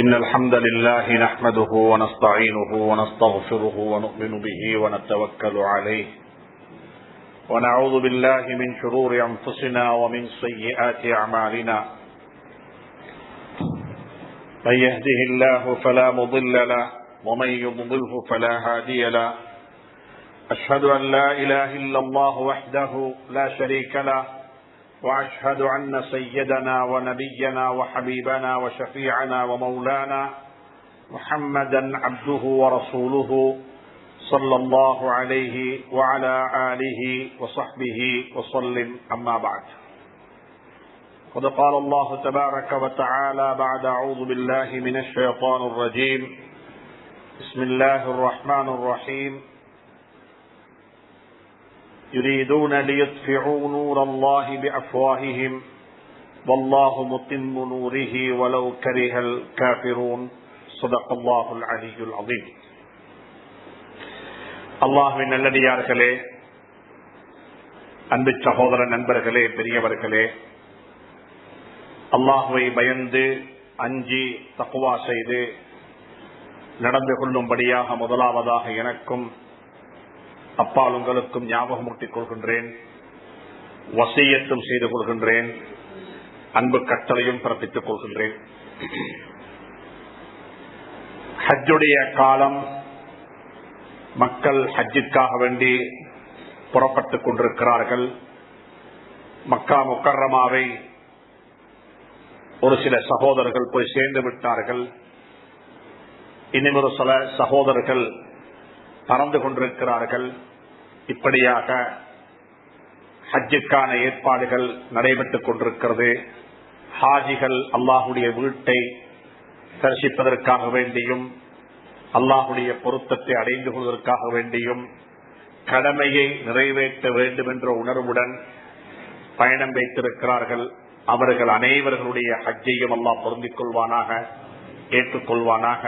إن الحمد لله نحمده ونستعينه ونستغفره ونؤمن به ونتوكل عليه ونعوذ بالله من شرور أنفسنا ومن سيئات أعمالنا من يهده الله فلا مضل له ومن يضلله فلا هادي له أشهد أن لا إله إلا الله وحده لا شريك له وأشهد أن سيدنا ونبينا وحبيبنا وشفيعنا ومولانا محمدا عبده ورسوله صلى الله عليه وعلى آله وصحبه وسلم أما بعد قد قال الله تبارك وتعالى بعد أعوذ بالله من الشيطان الرجيم بسم الله الرحمن الرحيم يريدون ليطفئوا نور الله بأفواههم والله متم نوره ولو كره الكافرون صدق الله العلي العظيم. அல்லாஹ்வின் நல்லடியார்களே, அன்பு சகோதர நண்பர்களே, பெரியவர்களே, அல்லாஹ்வை பயந்து அஞ்சி தக்வா செய்து நடந்து கொள்ளும்படியாக முதலாவதாக எனக்கும் அப்பால் உங்களுக்கும் ஞாபகமூட்டிக் கொள்கின்றேன், வசியத்தும் செய்து கொள்கின்றேன், அன்பு கட்டளையும் பிறப்பித்துக் கொள்கின்றேன். ஹஜ்ஜுடைய காலம், மக்கள் ஹஜ்ஜிற்காக வேண்டி புறப்பட்டுக் கொண்டிருக்கிறார்கள். மக்கா முக்கர்ரமாவை ஒரு சில சகோதரர்கள் போய் சேர்ந்து விட்டார்கள். இன்னும் ஒரு சில சகோதரர்கள் பறந்து கொண்டிருக்கிறார்கள். இப்படியாக ஹஜ்ஜுக்கான ஏற்பாடுகள் நடைபெற்றுக் கொண்டிருக்கிறது. ஹாஜிகள் அல்லாஹுடைய வீட்டை தரிசிப்பதற்காக வேண்டியும் அல்லாஹுடைய பொருத்தத்தை அடைந்து கொள்வதற்காக வேண்டியும் கடமையை நிறைவேற்ற வேண்டும் என்ற உணர்வுடன் பயணம் வைத்திருக்கிறார்கள். அவர்கள் அனைவர்களுடைய ஹஜ்ஜையும் அல்லாஹ் பொருந்திக் கொள்வானாக, ஏற்றுக்கொள்வானாக.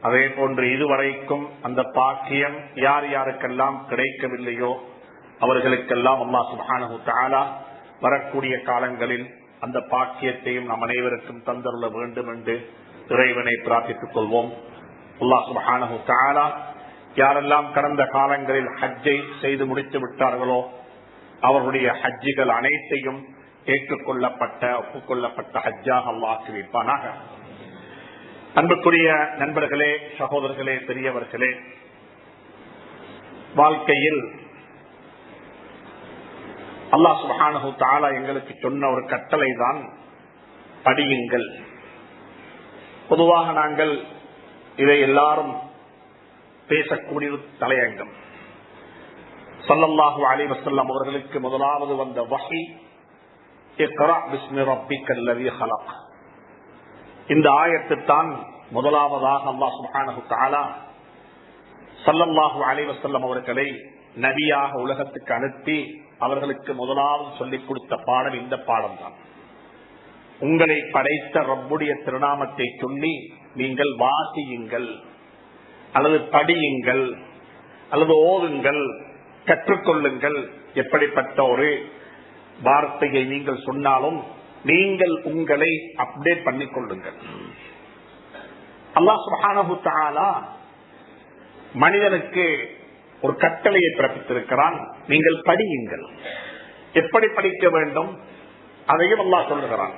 அதே போன்று இதுவரைக்கும் அந்த பாக்கியம் யார் யாருக்கெல்லாம் கிடைக்கவில்லையோ அவர்களுக்கெல்லாம் அல்லாஹ் சுப்ஹானஹு தஆலா வரக்கூடிய காலங்களில் அந்த பாக்கியத்தையும் நம் அனைவருக்கும் தந்தருள வேண்டும் என்று இறைவனை பிரார்த்தித்துக் கொள்வோம். அல்லாஹ் சுப்ஹானஹு தஆலா யாரெல்லாம் கடந்த காலங்களில் ஹஜ்ஜை செய்து முடித்து விட்டார்களோ அவர்களுடைய ஹஜ்ஜிகள் அனைத்தையும் ஏற்றுக்கொள்ளப்பட்ட ஒப்புக்கொள்ளப்பட்ட ஹஜ்ஜாக அல்லாஹ் ஆக்கி வைப்பானாக. அன்புக்குரிய நண்பர்களே, சகோதரர்களே, பெரியவர்களே, வாழ்க்கையில் அல்லாஹ் சுப்ஹானஹு தஆலா எங்களுக்கு சொன்ன ஒரு கட்டளை தான் படியுங்கள். பொதுவாக நாங்கள் இதை எல்லாரும் பேசக்கூடிய தலையங்கம். ஸல்லல்லாஹு அலைஹி வஸல்லம் அவர்களுக்கு முதலாவது வந்த வஹி இக்ரா பிஸ்மி ரப்பிக்கல் லதீ ஹலக். இந்த ஆயத்து தான் முதலாவதாக அல்லாஹ் சுப்ஹானஹு தஆலா ஸல்லல்லாஹு அலைஹி வஸல்லம் அவர்களை நபியாக உலகத்துக்கு அனுப்பி அவர்களுக்கு முதலாவது சொல்லிக் கொடுத்த பாடம் இந்த பாடம் தான். உங்களை படைத்த ரப்புடைய திருநாமத்தை சொல்லி நீங்கள் வாசியுங்கள் அல்லது படியுங்கள் அல்லது ஓதுங்கள், கற்றுக்கொள்ளுங்கள். எப்படிப்பட்ட ஒரு வார்த்தையை நீங்கள் சொன்னாலும் நீங்கள் உங்களை அப்டேட் பண்ணிக் கொள்ளுங்கள். அல்லாஹ் சுப்ஹானஹு தஆலா மனிதனுக்கு ஒரு கட்டளையை பிறப்பித்திருக்கிறான், நீங்கள் படியுங்கள். எப்படி படிக்க வேண்டும் அதையும் அல்லாஹ் சொல்லுகிறான்.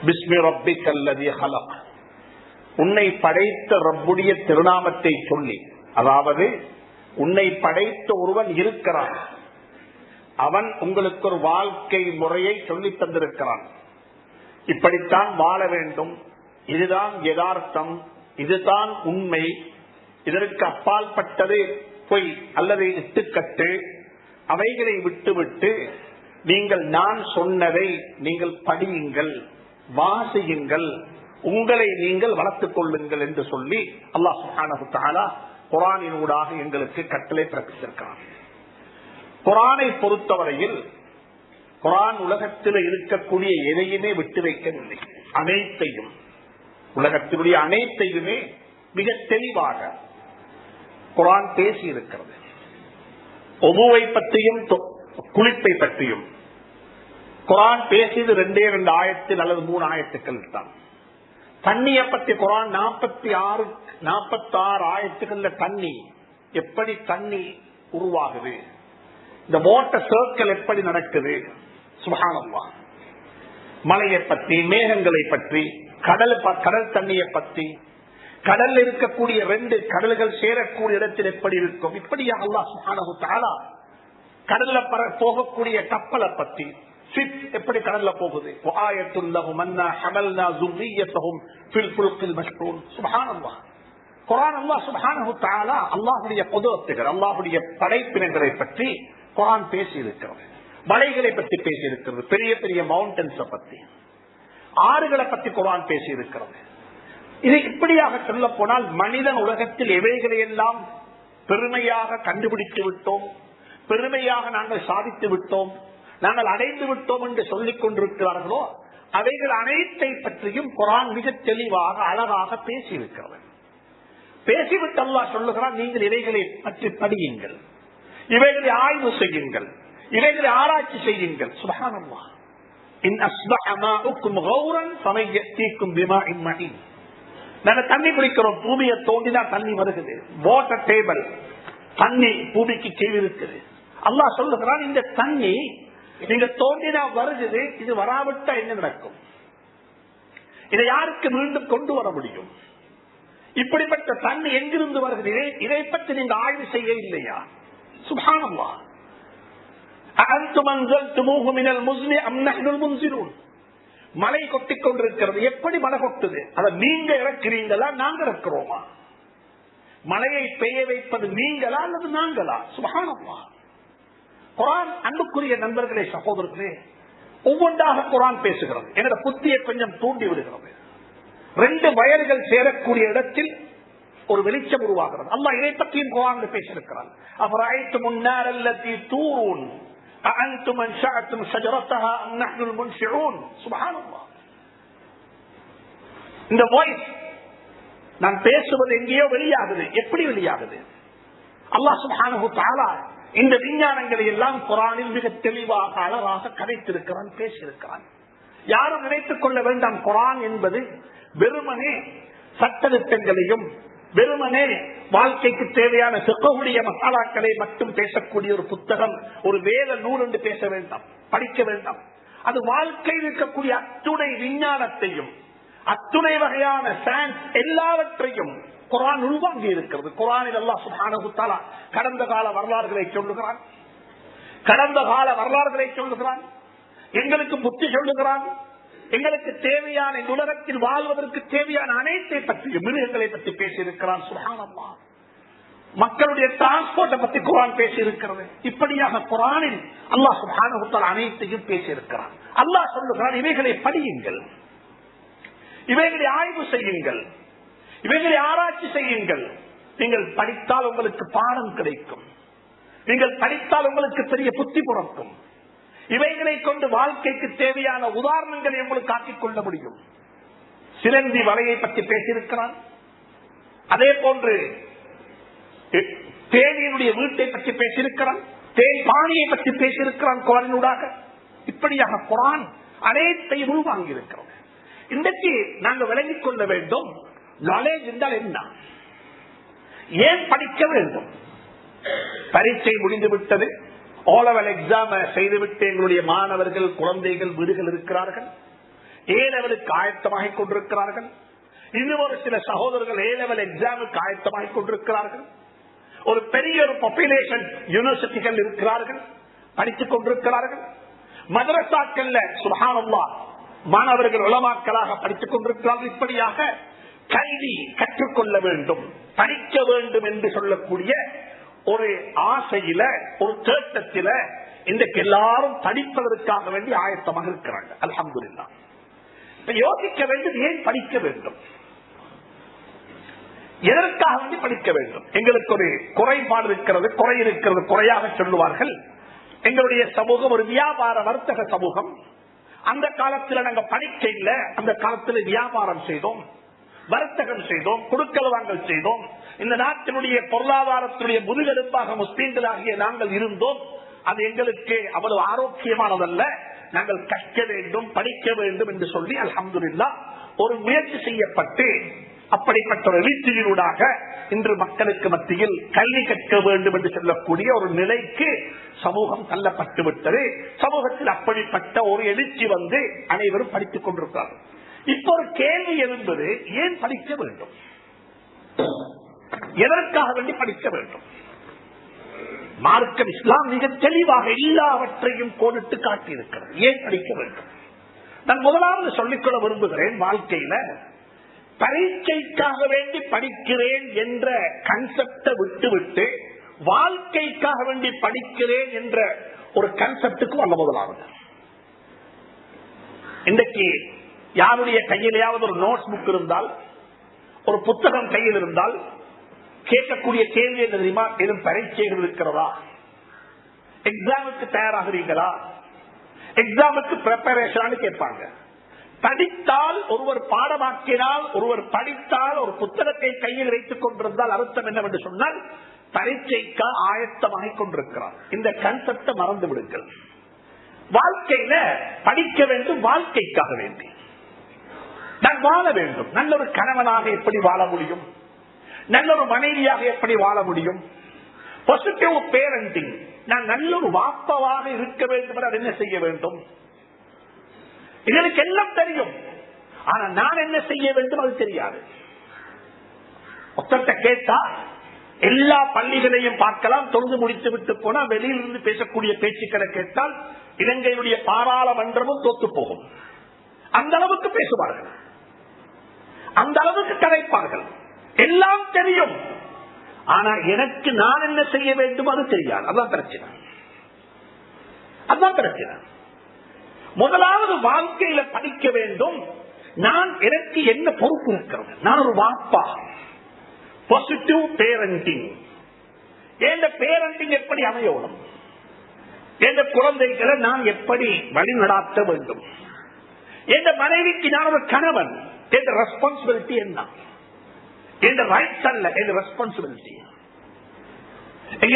பிஸ்மி ரப்பிக்கல் லதீ ஹலக், உன்னை படைத்த ரப்புடைய திருநாமத்தை சொல்லி. அதாவது உன்னை படைத்த ஒருவன் இருக்கிறான், அவன் உங்களுக்கு ஒரு வாழ்க்கை முறையை சொல்லி தந்திருக்கிறான். இப்படித்தான் வாழ வேண்டும், இதுதான் யதார்த்தம், இதுதான் உண்மை, இதற்கு அப்பால் பட்டது பொய் அல்லது இட்டுக்கட்டு, அவைகளை விட்டுவிட்டு நீங்கள் நான் சொன்னதை நீங்கள் படியுங்கள், வாசியுங்கள், உங்களை நீங்கள் வளர்த்துக் கொள்ளுங்கள் என்று சொல்லி அல்லாஹ் சுப்ஹானஹு தஆலா குர்ஆனினூடாக எங்களுக்கு கட்டளை பிறப்பித்திருக்கிறான். குர்ஆனை பொறுத்தவரையில் குர்ஆன் உலகத்தில் இருக்கக்கூடிய எதையுமே விட்டு வைக்கவில்லை. அனைத்தையும், உலகத்தினுடைய அனைத்தையுமே மிக தெளிவாக குர்ஆன் பேசி இருக்கிறது. ஒபுவை பற்றியும் குளிப்பை பற்றியும் குர்ஆன் பேசியது 2 ஆயத்தில் அல்லது 3 ஆயத்துக்கள் தான். தண்ணியை பத்தி குர்ஆன் 46 ஆயத்துக்கள்ல தண்ணி எப்படி தண்ணி உருவாகுது, இந்த வாட்டர் சர்க்கிள் எப்படி நடக்குது, சுப்ஹானல்லாஹ். மலையை பற்றி, மேகங்களை பற்றி, கடல் தண்ணியை பற்றி, கடல்ல இருக்கக்கூடிய 2 கடல்கள் சேரக்கூடிய இடத்தில் எப்படி இருக்கும், இப்படியா அல்லாஹ் சுப்ஹானஹு தஆலா கடல்ல போகக்கூடிய கப்பலை பற்றி, எப்படி கடல்ல போகுது, குர்ஆன் அல்லாஹ் சுப்ஹானஹு தஆலா அல்லாஹ்வுடைய குத்ரத்துகள், அல்லாஹ்வுடைய படைப்பினங்களை பற்றி குர்ஆன் பேசி இருக்கிறது. மலைகளை பற்றி பேசி இருக்கிறது, பெரிய பெரிய மவுண்டன்ஸை பற்றி, ஆறுகளை பற்றி குர்ஆன் பேசி இருக்கிறது. இது இப்படியாக சொல்ல போனால் மனிதன் உலகத்தில் எவைகளை எல்லாம் பெருமையாக கண்டுபிடித்து விட்டோம், பெருமையாக நாங்கள் சாதித்து விட்டோம், நாங்கள் அடைந்து விட்டோம் என்று சொல்லிக் கொண்டிருக்கிறார்களோ அவைகள் அனைத்தை பற்றியும் குர்ஆன் மிக தெளிவாக அழகாக பேசி இருக்கிறது. பேசிவிட்டு அல்லாஹ் சொல்லுகிறான், நீங்கள் இவைகளை பற்றி படியுங்கள், இவைகளை ஆய்வு செய்யுங்கள், இவைகளை ஆராய்ச்சி செய்யுங்கள். சுப்ஹானல்லாஹ். இன் அஸ்பஹ மாஉக்கும் கௌரன் ஃபமையதீக்கும் பிமாஇன் மஹீன். நாங்க தண்ணி குடிக்கிறோம், பூமியை தோண்டினா தண்ணி வருகிறது, வாட்டர் டேபிள், தண்ணி பூமிக்கு கீழ் இருக்குது. அல்லாஹ் சொல்லுகிறான், இந்த தண்ணி நீங்க தோண்டினா வருகிறது, இது வராவிட்டா என்ன நடக்கும், இதை யாருக்கு மீண்டும் கொண்டு வர முடியும், இப்படிப்பட்ட தண்ணி எங்கிருந்து வருகிறது, இதை பற்றி நீங்க ஆய்வு செய்ய இல்லையா? சுப்ஹானல்லாஹ். அஅன்தும் அன்ஸல்துமூஹு மினல் முஸ்னி அம் நஹ்னுல் முன்ஸிலூன். மழை கொட்டிக் கொண்டிருக்கிறது, எப்படி மழை கொட்டுது, அதை நீங்க இறக்கிறீங்களா நாங்க இறக்கிறோமா? மழையை பெய்ய வைப்பது நீங்களா அல்லது நாங்களா? சுப்ஹானல்லாஹ். குர்ஆன் அன்புக்குரிய நண்பர்களே, சகோதரர்களே, ஒவ்வொன்றாக குர்ஆன் பேசுகிறது, என்னோட புத்தியை கொஞ்சம் தூண்டி விடுகிறது. 2 வயல்கள் சேரக்கூடிய இடத்தில் ஒரு வெளிச்சம் உருவாகிறது. அல்லாஹ் இதை பற்றியும் குர்ஆனில் பேசியிருக்கிறார். அஃபரஅய்தும் النار التي تورون أأنتم أنشأتم شجرتها أم نحن المنشئون. சுப்ஹானல்லாஹ். இந்த வாய்ஸ் நான் பேசுவது எங்கேயோ வெளியாகுது, எப்படி வெளியாகுது? அல்லாஹ் சுப்ஹானஹு தஆலா இந்த விஞ்ஞானங்களை எல்லாம் குர்ஆனில் மிக தெளிவாக அழகாக கதைத்திருக்கிறான், பேசியிருக்கிறான். யாரும் நினைத்துக் கொள்ள வேண்டாம் குர்ஆன் என்பது வெறுமனே சட்டதிட்டங்களையும் வெறுமனே வாழ்க்கைக்கு தேவையான சிக்கக்கூடிய மசாலாக்களை மட்டும் பேசக்கூடிய ஒரு புத்தகம், ஒரு வேத நூல் என்று பேச வேண்டாம், படிக்க வேண்டாம். அது வாழ்க்கையில் இருக்கக்கூடிய அத்துணை விஞ்ஞானத்தையும் அத்துணை வகையான சயின்ஸ் எல்லாவற்றையும் குர்ஆன் உள்வாங்கி இருக்கிறது. குர்ஆனில் அல்லாஹ் சுப்ஹானஹு தஆலா கடந்த கால வரலாறுகளை சொல்லுகிறான், கடந்த கால வரலாறுகளை சொல்லுகிறான், எங்களுக்கு புத்தி சொல்லுகிறான், எங்களுக்கு தேவையான இந்த உலகத்தில் வாழ்வதற்கு தேவையான அனைத்தை பற்றியும் மிருகங்களை பற்றி பேசியிருக்கிறான். சுப்ஹானல்லாஹ். மக்களுடைய டிரான்ஸ்போர்ட்டை பற்றி குர்ஆன் பேசியிருக்கிறது. இப்படியாக குர்ஆனில் அல்லாஹ் சுப்ஹானஹு தஆலா அனைத்தையும் பேசியிருக்கிறான். அல்லாஹ் சொல்லுகிறான், இவைகளை படியுங்கள், இவைகளை ஆய்வு செய்யுங்கள், இவைகளை ஆராய்ச்சி செய்யுங்கள். நீங்கள் படித்தால் உங்களுக்கு பாடம் கிடைக்கும், நீங்கள் படித்தால் உங்களுக்கு பெரிய புத்தி பிறக்கும். இவைகளை கொண்டு வாழ்க்கைக்கு தேவையான உதாரணங்களை உங்களுக்கு ஆக்கிக் கொள்ள முடியும். சிலந்தி வலையை பற்றி பேசியிருக்கிறான். அதே போன்று தேனியினுடைய வீட்டை பற்றி பேசியிருக்கிறான், தேன் பாணியை பற்றி பேசியிருக்கிறான் குர்ஆனினூடாக. இப்படியாக குர்ஆன் அனைத்தையும் உள்வாங்கி இருக்கிறது. இன்றைக்கு நாங்கள் விளங்கிக் கொள்ள வேண்டும், நாலேஜ் என்றால் என்ன, ஏன் படிக்க வேண்டும்? பரீட்சை முடிந்து விட்டது, ஓலவல் எக்ஸாம் செய்துவிட்டு எங்களுடைய மாணவர்கள் குழந்தைகள் வீடுகள் இருக்கிறார்கள், ஏலவலுக்கு ஆயத்தமாகிக் கொண்டிருக்கிறார்கள். இன்னும் ஒரு சில சகோதரர்கள் ஏலவல் எக்ஸாமுக்கு ஆயத்தமாகிக் கொண்டிருக்கிறார்கள். ஒரு பெரிய ஒரு பாப்புலேஷன் யூனிவர்சிட்டிகள் இருக்கிறார்கள், படித்துக் கொண்டிருக்கிறார்கள். மதரசாக்கள்ல சுப்ஹானல்லாஹ் மாணவர்கள் உலமாக்களாக படித்துக் கொண்டிருக்கிறார்கள். இப்படியாக கல்வி கற்றுக்கொள்ள வேண்டும், படிக்க வேண்டும் என்று சொல்லக்கூடிய ஒரு ஆசையில, ஒரு தேட்டத்தில இன்றைக்கு எல்லாரும் படிப்பதற்காக வேண்டி ஆயத்தமாக இருக்கிறாங்க. அல்ஹம்துலில்லாஹ். யோசிக்க வேண்டும், ஏன் படிக்க வேண்டும், எதற்காக வேண்டி படிக்க வேண்டும்? எங்களுக்கு ஒரு குறைபாடு இருக்கிறது, குறை இருக்கிறது, குறையாக சொல்லுவார்கள். எங்களுடைய சமூகம் ஒரு வியாபார வர்த்தக சமூகம். அந்த காலத்தில் நாங்கள் படிக்க இல்லை, அந்த காலத்தில் வியாபாரம் செய்தோம், வர்த்தகம் செய்தோம், கொடுக்கல் வாங்கல் செய்தோம். இந்த நாட்டினுடைய பொருளாதாரத்துடைய முதுகெலும்பாக முஸ்லீம்களாகிய நாங்கள் இருந்தோம். அது எங்களுக்கு அவ்வளவு ஆரோக்கியமானதல்ல. நாங்கள் கற்க வேண்டும், படிக்க வேண்டும் என்று சொல்லி அல்ஹம்துலில்லாஹ் ஒரு முயற்சி செய்யப்பட்டு அப்படிப்பட்ட ஒரு எழுச்சியினூடாக இன்று மக்களுக்கு மத்தியில் கல்வி கற்க வேண்டும் என்று சொல்லக்கூடிய ஒரு நிலைக்கு சமூகம் தள்ளப்பட்டு விட்டது. சமூகத்தில் அப்படிப்பட்ட ஒரு எழுச்சி வந்து அனைவரும் படித்துக் கொண்டிருக்கிறார்கள். இப்ப ஒரு கேள்வி எழுந்தது, ஏன் படிக்க வேண்டும், எதற்காக வேண்டி படிக்க வேண்டும்? மார்க்கம் இஸ்லாம் மிக தெளிவாக எல்லாவற்றையும் கோடிட்டு காட்டியிருக்கிறது. ஏன் படிக்க வேண்டும்? நான் முதலாவது சொல்லிக்கொள்ள விரும்புகிறேன், வாழ்க்கையில பரீட்சைக்காக வேண்டி படிக்கிறேன் என்ற கன்செப்டை விட்டுவிட்டு வாழ்க்கைக்காக வேண்டி படிக்கிறேன் என்ற ஒரு கன்செப்டுக்கு வந்த முதலாவது. இன்றைக்கு யாருடைய கையிலேயாவது ஒரு நோட்ஸ் புக் இருந்தால், ஒரு புத்தகம் கையில் இருந்தால் கேட்கக்கூடிய கேள்வி என்ன தெரியுமா? எதுவும் பரீட்சைகள் இருக்கிறதா? எக்ஸாமுக்கு தயாராகிறீங்களா? எக்ஸாமுக்கு ப்ரிப்பரேஷன் கேட்பாங்க. படித்தால் ஒருவர் பாடமாக்கினால், ஒருவர் படித்தால், ஒரு புத்தகத்தை கையில் வைத்துக் கொண்டிருந்தால் அர்த்தம் என்னவென்று சொன்னால் பரீட்சைக்கு ஆயத்தமாகிக் கொண்டிருக்கிறார். இந்த கன்செப்டை மறந்து விடுங்கள். வாழ்க்கையில படிக்க வேண்டும், வாழ்க்கைக்காக வேண்டி நான் வாழ வேண்டும். நல்ல ஒரு கணவனாக எப்படி வாழ முடியும், நல்ல ஒரு மனைவியாக எப்படி வாழ முடியும், பாசிட்டிவ் பேரண்டிங், நான் நல்ல ஒரு வாப்பவாக இருக்க வேண்டும், அது என்ன செய்ய வேண்டும், இதற்கு எல்லாம் தெரியும். ஆனா நான் என்ன செய்ய வேண்டும் அது தெரியாது. ஒருத்தர்கிட்ட கேட்டா எல்லா பள்ளிகளையும் பார்க்கலாம், தொழுது முடித்து விட்டு போனா வெளியிலிருந்து பேசக்கூடிய பேச்சுக்களை கேட்டால் இலங்கையினுடைய பாராளுமன்றமும் தோத்து போகும். அந்த அளவுக்கு பேசுவார்கள், அந்த அளவுக்கு கதைப்பார்கள், எல்லாம் தெரியும். ஆனா எனக்கு நான் என்ன செய்ய வேண்டும் அது தெரியாது. அதான் பிரச்சனை, அதான் பிரச்சனை. முதலாவது வாழ்க்கையில படிக்க வேண்டும். நான் எனக்கு என்ன பொறுப்பு இருக்கிறது, நான் ஒரு வாப்பா, பாசிட்டிவ் பேரண்டிங். எந்த பேரண்டிங் எப்படி அமையணும், எந்த குழந்தைகளை நான் எப்படி வழி நடாத்த வேண்டும், எந்த மனைவிக்கு நான் ஒரு கணவன், எந்த ரெஸ்பான்சிபிலிட்டி என்ன, எந்த ரைட்ஸ் அல்ல, எந்த ரெஸ்பான்சிபிலிட்டி.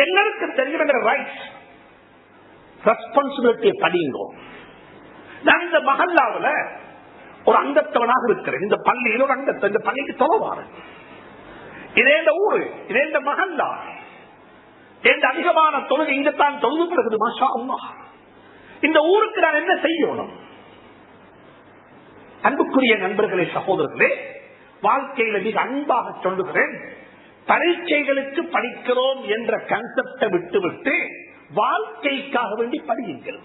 எல்லாருக்கும் தெரியும் என்ற ரைட்ஸ், ரெஸ்பான்சிபிலிட்டியை படிங்கோ. நான் இந்த மஹல்லாவுல ஒரு அங்கத்தவனாக இருக்கிறேன், இந்த பள்ளியில் ஒரு அங்கத்தை, இந்த பள்ளிக்கு தொலைவாரு, இதே இந்த ஊரு, இதே இந்த மஹல்லா, எந்த அதிகமான தொழுகை இங்கத்தான் தொழுது. மாஷா அல்லாஹ், இந்த ஊருக்கு நான் என்ன செய்யணும்? அன்புக்குரிய நண்பர்களே, சகோதரர்களே, வாழ்க்கையில மிக அன்பாக சொல்லுகிறேன், பரீட்சைகளுக்கு படிக்கிறோம் என்ற கன்செப்டை விட்டுவிட்டு வாழ்க்கைக்காக வேண்டி படியுங்கள்.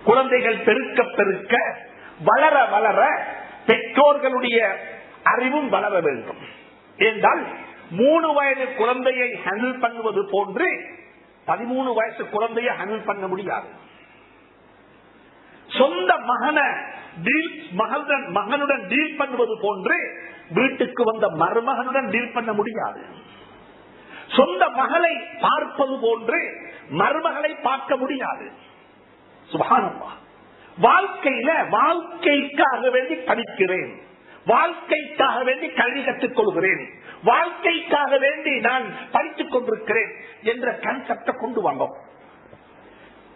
குழந்தைகள் பெருக்க பெருக்க வளர வளர பெற்றோர்களுடைய அறிவும் வளர வேண்டும். என்றால் 3 வயது குழந்தையை ஹேண்டில் பண்ணுவது போன்று 13 வயசு குழந்தையை ஹேண்டில் பண்ண முடியாது. சொந்த மகனுடன் டீல் பண்ணுவது போன்று வீட்டுக்கு வந்த மருமகனுடன் டீல் பண்ண முடியாது. சொந்த மகளை பார்ப்பது போன்று மருமகளை பார்க்க முடியாது. சுப்ஹானல்லாஹ். வாழ்க்கையில வாழ்க்கைக்காக வேண்டி படிக்கிறேன், வாழ்க்கைக்காக வேண்டி கல்வி கற்றுக் கொள்கிறேன், வாழ்க்கைக்காக வேண்டி நான் படித்துக் கொண்டிருக்கிறேன் என்ற கன்செப்டை கொண்டு வந்தோம்.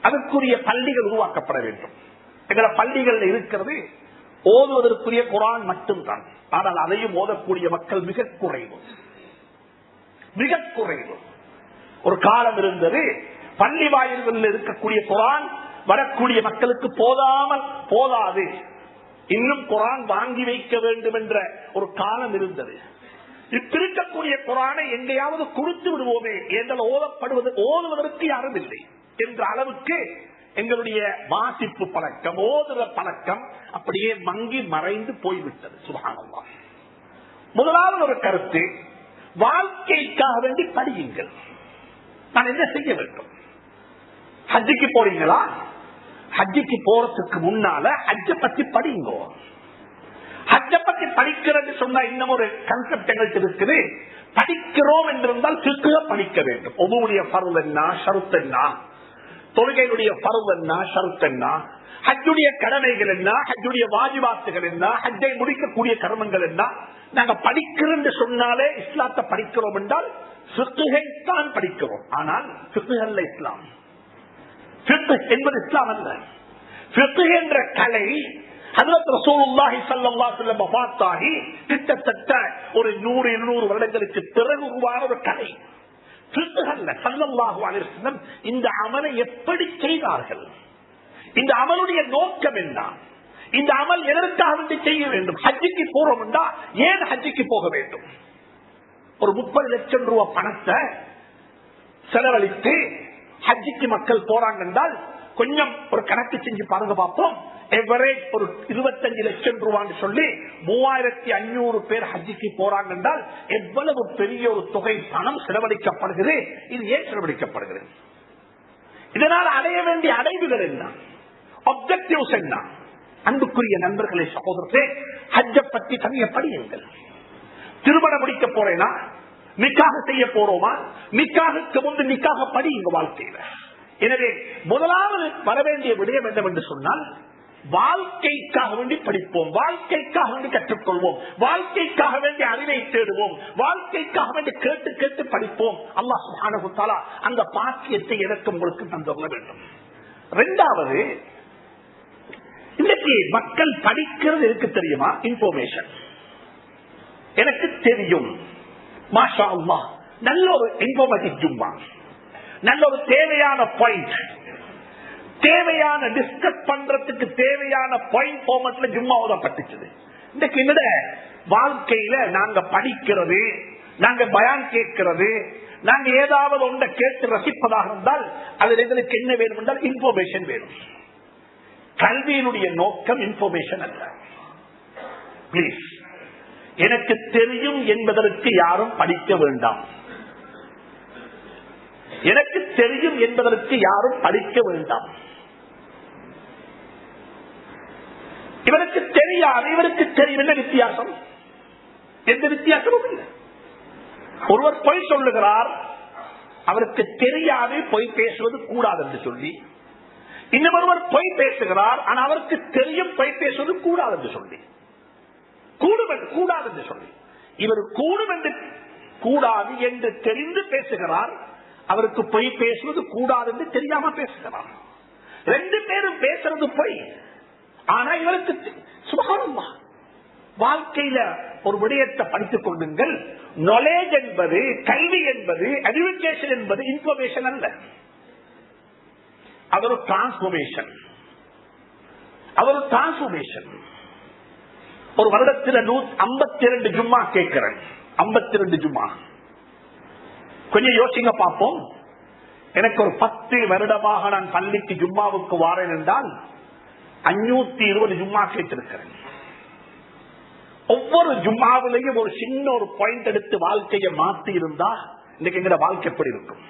அதற்குரிய பள்ளிகள் உருவாக்கப்பட வேண்டும். எங்கள பள்ளிகள் இருக்கிறது ஓதுவதற்குரிய குர்ஆன் மட்டும்தான். ஆனால் அதையும் ஓதக்கூடிய மக்கள் மிக குறைவு, மிக குறைவு. ஒரு காலம் இருந்தது, பள்ளி வாயில்களில் இருக்கக்கூடிய குர்ஆன் வரக்கூடிய மக்களுக்கு போதாது, இன்னும் குர்ஆன் வாங்கி வைக்க வேண்டும் என்ற ஒரு காலம் இருந்தது. இப்படிருக்கக்கூடிய குர்ஆனை எங்கேயாவது கொடுத்து விடுவோமே என்றால் ஓதுவதற்கு யாரும் இல்லை என்ற அளவுக்கு எங்களுடைய வாசிப்பு பழக்கம், ஓதுற பழக்கம் அப்படியே மங்கி மறைந்து போய்விட்டது. சுப்ஹானல்லாஹ். முதலாவது ஒரு கருத்து, வாழ்க்கைக்காக வேண்டி படியுங்கள். நான் என்ன செய்ய வேண்டும்? ஹஜ்ஜுக்கு போறீங்களா? ஹஜ்ஜுக்கு போறதுக்கு முன்னால ஹஜ்ஜ பத்தி படிங்கோ. ஹஜ்ஜ பத்தி படிக்கிறது சொன்னா இன்னும் ஒரு கன்செப்ட் எங்களுக்கு இருக்குது. படிக்கிறோம் என்றிருந்தால் ஃபிக்ஹ படிக்க வேண்டும். ஒவ்வொருடைய ஃபர்து என்ன, ஷர்த் என்ன, தொழுகையுடைய ஃபர்து என்ன, ஷர்த் என்ன, ஹஜ்ஜுடைய கடமைகள் என்ன, ஹஜ்ஜுடைய வாஜிபாத்துகள் என்ன, ஹஜ்ஜை முடிக்கக்கூடிய கர்மங்கள் என்ன. நாங்க படிக்கிறோம் சொன்னாலே இஸ்லாத்தை படிக்கிறோம் என்றால் ஃபிக்ஹைத்தான் படிக்கிறோம். ஆனால் ஃபிக்ஹ் அல்ல இஸ்லாம். ஃபிக்ஹ் என்பது இஸ்லாம் அல்ல. ஃபிக்ஹ் என்ற கலை ஹஜ்ரத் ரசூலுல்லாஹி ஸல்லல்லாஹு அலைஹி வஸல்லம் வஃபாத்தாகி கிட்டத்தட்ட ஒரு 100-200 வருடங்களுக்கு பிறகு உருவான ஒரு கதை. ஸல்லல்லாஹு அலைஹி வஸல்லம் இந்த அமலை எப்படி செய்தார்கள், இந்த அமலுடைய நோக்கம் என்ன, இந்த அமல் எதற்காக செய்ய வேண்டும், ஹஜ்ஜுக்கு போறோம் என்றா ஏன் ஹஜ்ஜுக்கு போக வேண்டும்? ஒரு 30 லட்சம் ரூபாய் பணத்தை செலவழித்து ஹஜ்ஜுக்கு மக்கள் போறாங்க என்றால் கொஞ்சம் ஒரு கணக்கு செஞ்சு பாருங்க பார்ப்போம். எவரேஜ் ஒரு 25 லட்சம் ரூபான்னு சொல்லி 3500 பேர் ஹஜ்ஜுக்கு போறாங்க என்றால் எவ்வளவு பெரிய ஒரு தொகை பணம் செலவழிக்கப்படுகிறது. இது ஏன் செலவழிக்கப்படுகிறது? இதனால் அடைய வேண்டிய அடைவுகள் என்ன, ஆப்ஜெக்டிவ்ஸ் என்ன? அன்புக்குரிய நண்பர்களே, சகோதரர்களே, ஹஜ்ஜை பற்றி தனிய படியுங்கள். திருமணம் முடிக்க போறேனா, நிக்காக செய்ய போறோமா, நிக்காகுக்கு முன்பு நிக்காக படியுங்க வாழ்க்கையில. எனவே முதலாவது வர வேண்டிய விடயம் என்னவென்று சொன்னால், வாழ்க்கைக்காக வேண்டி படிப்போம், வாழ்க்கைக்காக வேண்டி கற்றுக்கொள்வோம், வாழ்க்கைக்காக வேண்டி அறிவை தேடுவோம், வாழ்க்கைக்காக வேண்டி கேட்டு கேட்டு படிப்போம். அல்லாஹ் சுப்ஹானஹு வ தஆலா அந்த பாக்கியத்தை எனக்கு உங்களுக்கு தந்துள்ள வேண்டும். இரண்டாவது, இன்னைக்கு மக்கள் படிக்கிறது இருக்கு தெரியுமா, இன்ஃபர்மேஷன். எனக்கு தெரியும், மாஷா அல்லாஹ், நல்ல ஒரு இன்ஃபர்மேட்டிவ் ஜும்மா, நல்ல ஒரு தேவையான பாயிண்ட், தேவையான டிஸ்கஸ் பண்றதுக்கு தேவையான பாயிண்ட் ஃபார்மட்ல ஜும்மா ஓதப்பட்டுச்சு. இன்னைக்கு என்னோட வாழ்க்கையில நாங்க படிக்கிறது, நாங்க பயான் கேட்கிறது, நாங்க ஏதாவது ஒன்றை கேட்டு ரசிப்பதாக இருந்தால் அதில் எங்களுக்கு என்ன வேணும் என்றால் இன்ஃபர்மேஷன் வேணும். கல்வியினுடைய நோக்கம் இன்ஃபர்மேஷன் அல்ல. பிளீஸ், எனக்கு தெரியும் என்பதற்கு யாரும் படிக்க வேண்டாம். எனக்கு தெரியும் என்பதற்கு யாரும் படிக்க வேண்டாம். இவருக்கு தெரியாது, இவருக்கு தெரியும், என்ன வித்தியாசம்? எந்த வித்தியாசமும் இல்லை. ஒருவர் பொய் சொல்லுகிறார், அவருக்கு தெரியாது, பொய் பேசுவது கூடாது என்று சொல்லி, இன்னொருவர் பொய் பேசுகிறார், ஆனால் அவருக்கு தெரியும் பொய் பேசுவது கூடாது என்று சொல்லி, கூடாது என்று சொல்லி, இவர் கூடும் என்று கூடாது என்று தெரிந்து பேசுகிறார், அவருக்கு பொய் பேசுவது கூடாது என்று தெரியாம பேசுகிறார். ரெண்டு பேரும் பேசுறது பொய். ஆனா இவருக்கு சுபஹானல்லாஹ், வாழ்க்கையில ஒரு விடயத்தை படித்துக் கொள்ளுங்கள். நாலேஜ் என்பது, கல்வி என்பது, எஜுகேஷன் என்பது இன்ஃபர்மேஷன் அல்ல, அது ஒரு டிரான்ஸ்பர்மேஷன். அது ஒரு டிரான்ஸ்பர்மேஷன். ஒரு வருடத்தில் 52 ஜும்மா கேட்கிறேன், 52 ஜும்மா. கொஞ்சம் யோசிங்க பார்ப்போம். எனக்கு ஒரு 10 வருடமாக நான் பள்ளிக்கு ஜும்மாவுக்கு வாரேன் என்றால் 520 ஜும்மா கேட்டிருக்கிறேன். ஒவ்வொரு ஜும்மாவிலையும் ஒரு சின்ன ஒரு பாயிண்ட் எடுத்து வாழ்க்கையை மாற்றி இருந்தா இன்னைக்கு எங்கட வாழ்க்கை எப்படி இருக்கும்?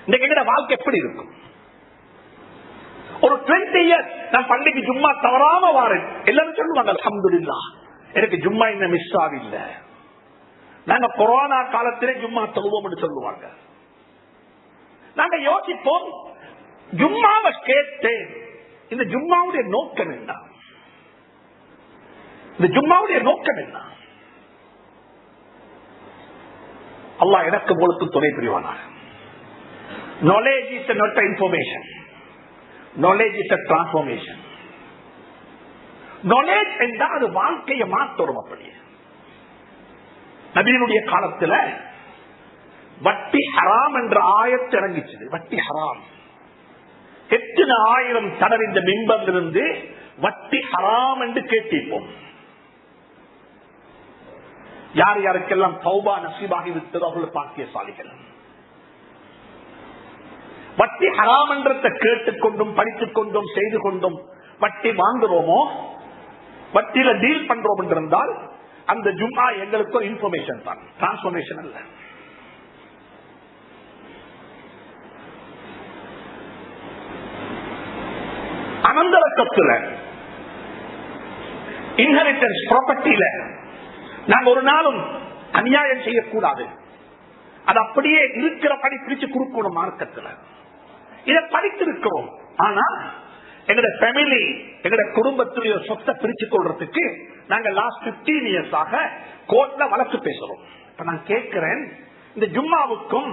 இன்னைக்கு எங்கட வாழ்க்கை எப்படி இருக்கும்? ஒரு 20 இயர்ஸ் நான் பள்ளிக்கு ஜும்மா தவறாம வாரேன், எல்லாரும் சொல்லுவாங்க அல்ஹம்துலில்லாஹ் எனக்கு ஜும்மா இன்னும் மிஸ் ஆகல. நாங்க கொரோனா காலத்திலே ஜும்மா தொழுவோம் என்று சொல்லுவாங்க. நாங்க யோசிப்போம், ஜும்மாவை கேட்டு இந்த ஜும்மாவுடைய நோக்கம் என்ன? இந்த ஜும்மாவுடைய நோக்கம் என்ன? அல்லாஹ் எனக்கு உங்களுக்கு துணை புரிவானாக. Knowledge is not information. Knowledge is a transformation. Knowledge என்றால் அது வாழ்க்கையை மாற்றணும். அப்படி நபியினுடைய காலத்துல வட்டி ஹராம் என்ற ஆயத்து இறங்கிச்சு. வட்டி ஹராம். 8000 தடவை இந்த மிம்பரிலிருந்து வட்டி ஹராம் என்று கேட்டிருப்போம். யார் யாருக்கெல்லாம் தௌபா நசீபாகி விட்டதோ அவர்கள் பாக்கியசாலிகள். வட்டி ஹராம் என்றதை கேட்டுக்கொண்டும் படித்துக் கொண்டும் செய்து கொண்டும் வட்டி வாங்குறோமோ, வட்டியில டீல் பண்றோம் என்றிருந்தால் அந்த ஜும்மா எங்களுக்கு ஒரு இன்ஃபர்மேஷன் தான், டிரான்ஸ்பர்மேஷன் அல்ல. அனந்தரத்துல இன்ஹெரிட்டன்ஸ் ப்ராப்பர்ட்டியில நாங்க ஒரு நாளும் அநியாயம் செய்யக்கூடாது. அது அப்படியே இருக்கிறபடி பிரிச்சு கொடுக்கணும். மார்க்கத்தில் இதை படித்திருக்கிறோம். ஆனா எங்களோட ஃபேமிலி, எங்களோட குடும்பத்துடைய சொத்தை பிரிச்சு கொள்றதுக்கு நாங்க லாஸ்ட் 15 இயர்ஸாக கோர்ட்ல வழக்கு பேசுறோம். இப்ப நான் கேட்கிறேன், இந்த ஜும்மாவுக்கும்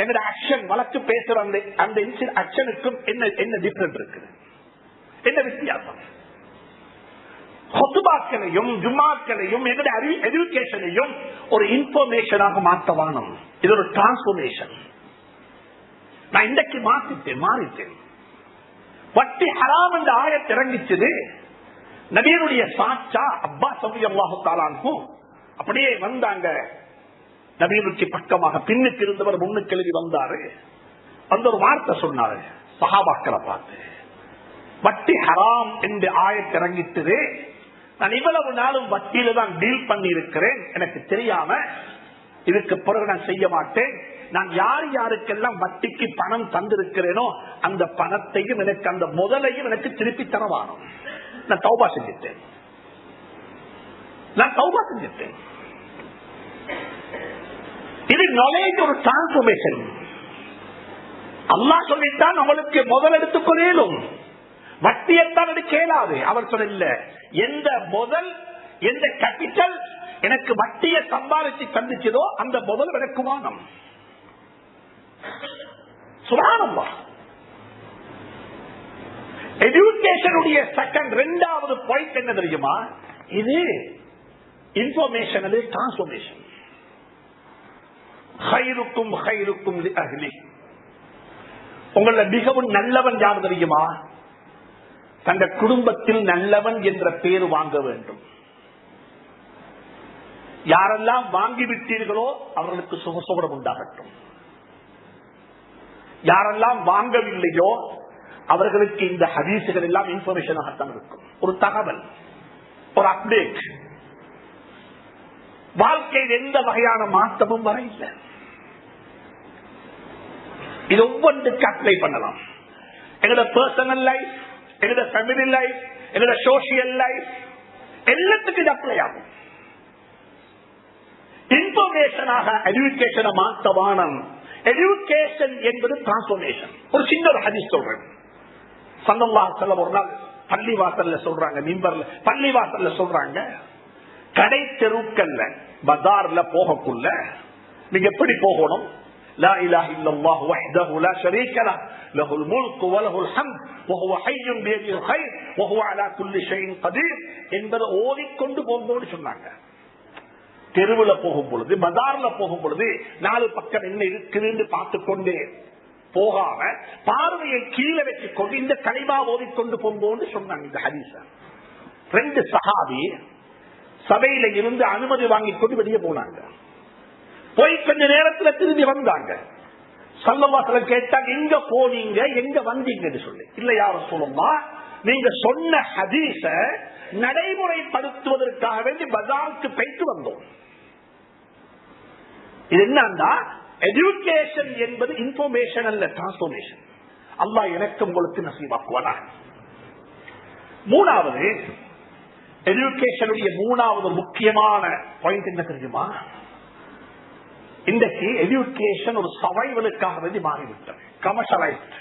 எங்களோட ஆக்ஷன் வழக்கு பேசுற அந்த ஆக்ஷனுக்கும் என்ன டிஃபரன்ஸ் இருக்குது? என்ன வித்தியாசம்? ஹுத்பாக்களையும் ஜும்மாக்களையும் எங்களுடைய எஜுகேஷனையும் ஒரு இன்ஃபர்மேஷனாக மாற்றவானம். இது ஒரு டிரான்ஸ்பர்மேஷன். நான் இன்றைக்கு மாறிட்டேன். வட்டி ஹராம் என்ற ஆயத் இறங்கிச்சது. நபியினுடைய சாட்சா அப்பாஸ் ரலியல்லாஹு தஆலா அன்ஹு அப்படியே வந்தாங்க. நபியினுக்கு பக்கமாக பின்னுக்கு இருந்தவர் முன்னுக்கு எழுதி வந்தாரு. அந்த ஒரு வார்த்தை சொன்னாரு சஹாபாக்களை பார்த்து, வட்டி ஹராம் என்று ஆயத் இறங்கிட்டது. நான் இவ்வளவு நாளும் வட்டியில தான் டீல் பண்ணி இருக்கிறேன், எனக்கு தெரியாம இதுக்கு பிறகு நான் செய்ய மாட்டேன். நான் யார் யாருக்கெல்லாம் வட்டிக்கு பணம் தந்திருக்கிறேனோ அந்த பணத்தையும் எனக்கு அந்த முதலையும் எனக்கு திருப்பி தரவானோம். நான் தௌபா செஞ்சிட்டேன். இது நாலேஜ், ஒரு டிரான்ஸ்பர்மேஷன். அல்லாஹ் சொல்லித்தான் உங்களுக்கு முதல் எடுத்துக்கொள்ளும், வட்டியத்தான் எடுக்க இயலாது. அவர் சொல்ல எந்த முதல் எந்த கேபிட்டல் எனக்கு வட்டியை சம்பாதிச்சு தந்துச்சதோ அந்த முதல் எனக்கு வானம். சுப்ஹானல்லாஹ். எஜுகேஷனுடைய செகண்ட் இரண்டாவது பாயிண்ட் என்ன தெரியுமா? இது இன்ஃபர்மேஷன், அது டிரான்ஸ்பர்மேஷன். ஹைருக்கும் ஹைருக்கும் லிஅஹ்லி. உங்கள மிகவும் நல்லவன் யார் தெரியுமா? தந்த குடும்பத்தில் நல்லவன் என்ற பேர் வாங்க வேண்டும். யாரெல்லாம் வாங்கிவிட்டீர்களோ அவர்களுக்கு சுகசோகம் உண்டாகட்டும். யாரெல்லாம் வாங்கவில்லையோ அவர்களுக்கு இந்த ஹதீசுகள் எல்லாம் இன்ஃபர்மேஷனாகத்தான் இருக்கும். ஒரு தகவல், ஒரு அப்டேட். வாழ்க்கையில் எந்த வகையான மாற்றமும் வர இல்லை. இது ஒவ்வொன்றுக்கு அப்ளை பண்ணலாம். எங்களோட பர்சனல் லைஃப், எங்களோட ஃபேமிலி லைஃப், எங்களோட சோசியல் லைஃப், எல்லாத்துக்கும் இது அப்ளை ஆகும். இன்ஃபர்மேஷனாக எஜுகேஷனை மாற்றவானம். எஜுகேஷன் என்பது டிரான்ஸ்பர்மேஷன். ஒரு சின்ன ஒரு ஹதீஸ் சொல்றேன். ஸல்லல்லாஹு அலைஹி வஸல்லம் ஒரு நாள் பள்ளிவாசல்ல சொல்றாங்க, மிம்பர்ல பள்ளிவாசல்ல சொல்றாங்க, கடை தெருக்கல்ல பஜார்ல போகக்குள்ள நீங்க எப்படி போகணும்? லா இலாஹ இல்லல்லாஹு வஹ்தஹு லா ஷரீக லஹு லஹுல் முல்கு வ லஹுல் ஹம்த் வ ஹுவ ஹய்யுன் பியதில் கைர் வ ஹுவ அலா குல்லி ஷைஇன் கதீர் என்பதை ஓதிக்கொண்டு போகும்போது சொன்னாங்க. தெருவுல போகும் பொழுது, பஜார்ல போகும் பொழுது நாலு பக்கம் என்ன இருக்குன்னு பார்த்துக்கொண்டு போகாம பார்வையை கீழே வச்சுக்கொண்டு இந்த கலிமா ஓதிக்கொண்டு போகும்போது சொன்னாங்க இந்த ஹதீஸ. ரெண்டு சஹாபி சபையில இருந்து அனுமதி வாங்கிக் கொண்டு வெளியே போனாங்க. போய் கொஞ்ச நேரத்துல திரும்பி வந்தாங்க. ஸல்லல்லாஹு அலைஹி வஸல்லம் கேட்டாங்க, எங்க போனீங்க, எங்க வந்தீங்கன்னு சொல்லி. இல்ல யா ரசூலல்லாஹ், நீங்க சொன்ன ஹதீஸ நடைமுறைப்படுத்துவதற்காக வேண்டி பஜாருக்கு போயிட்டு வந்தோம். இது என்னன்னா, எஜுகேஷன் என்பது இன்ஃபர்மேஷன் அல்ல, டிரான்ஸ்பர்மேஷன். அல்லாஹ் எனக்கு உங்களுக்கு நசீபாக்குவானா. மூணாவது, எஜுகேஷனுடைய மூணாவது முக்கியமான பாயிண்ட் என்ன தெரியுமா? இன்றைக்கு எஜுகேஷன் ஒரு சர்வைவலுக்காக வேண்டி மாறிவிட்டது. கமர்ஷியலைஸ்ட்,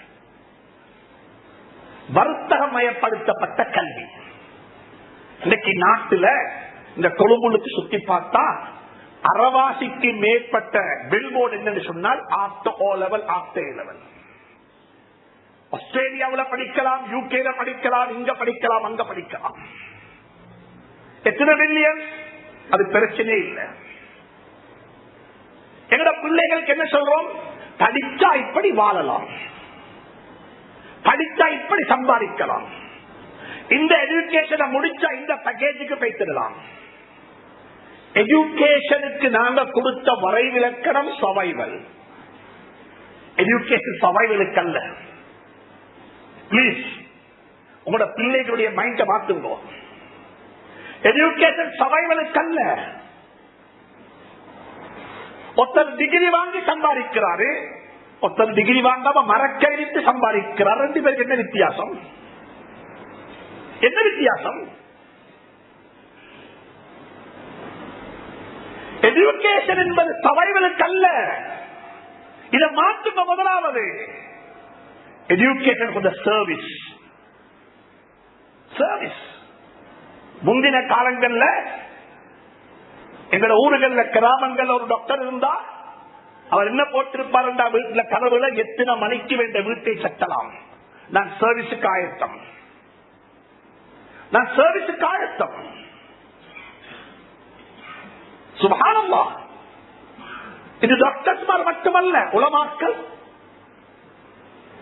வர்த்தகமயப்படுத்தப்பட்ட கல்வி. இன்னைக்கு நாட்டுல இந்த கொழும்புக்கு சுத்தி பார்த்தா அறவாசிக்கு மேற்பட்ட பில்போர்டு என்னன்னு சொன்னால் after O level, after A level. ஆஸ்திரேலியாவில் படிக்கலாம், யூகேல படிக்கலாம், இங்க படிக்கலாம், அங்க படிக்கலாம். எத்தனை மில்லியன்? அது பிரச்சனை இல்லை. எங்கட பிள்ளைகளுக்கு என்ன சொல்றோம்? படிச்சா இப்படி வாழலாம், படிச்சா இப்படி சம்பாதிக்கலாம், இந்த எஜுகேஷனை முடிச்சா இந்த பேக்கேஜுக்கு போய்த்திடலாம். எஜுகேஷனுக்கு நாங்க கொடுத்த வரைவிலக்கணம் சர்வைவல். எஜுகேஷன் சர்வைவலுக்கு அல்ல. பிளீஸ் உங்களோட பிள்ளைகளுடைய மைண்ட மாத்துங்க. எஜுகேஷன் சர்வைவலுக்கு அல்ல. ஒருத்தர் டிகிரி வாங்கி சம்பாதிக்கிறாரு, ஒருத்தர் டிகிரி வாங்காம மரக்கழித்து சம்பாதிக்கிறார். ரெண்டு பேருக்கு என்ன வித்தியாசம்? என்ன வித்தியாசம்? எஜுகேஷன் என்பது சர்வைவலுக்கு அல்ல. இதை மாற்றுங்க. முதலாவது education for the service. Service. முந்தின காலங்கள்ல எங்களோட ஊர்கள்ல, கிராமங்கள்ல ஒரு டாக்டர் இருந்தா அவர் என்ன போட்டிருப்பாருண்டா, வீட்டுல கனவுல எத்தனை மணிக்கு வேண்ட வீட்டை சட்டலாம், நான் சர்வீஸுக்கு ஆயத்தம். நான் சர்வீஸுக்கு ஆயத்தம். சுப்ஹானல்லாஹ். இது டாக்டர்ஸ்மார் மட்டுமல்ல, உலமாக்கள்,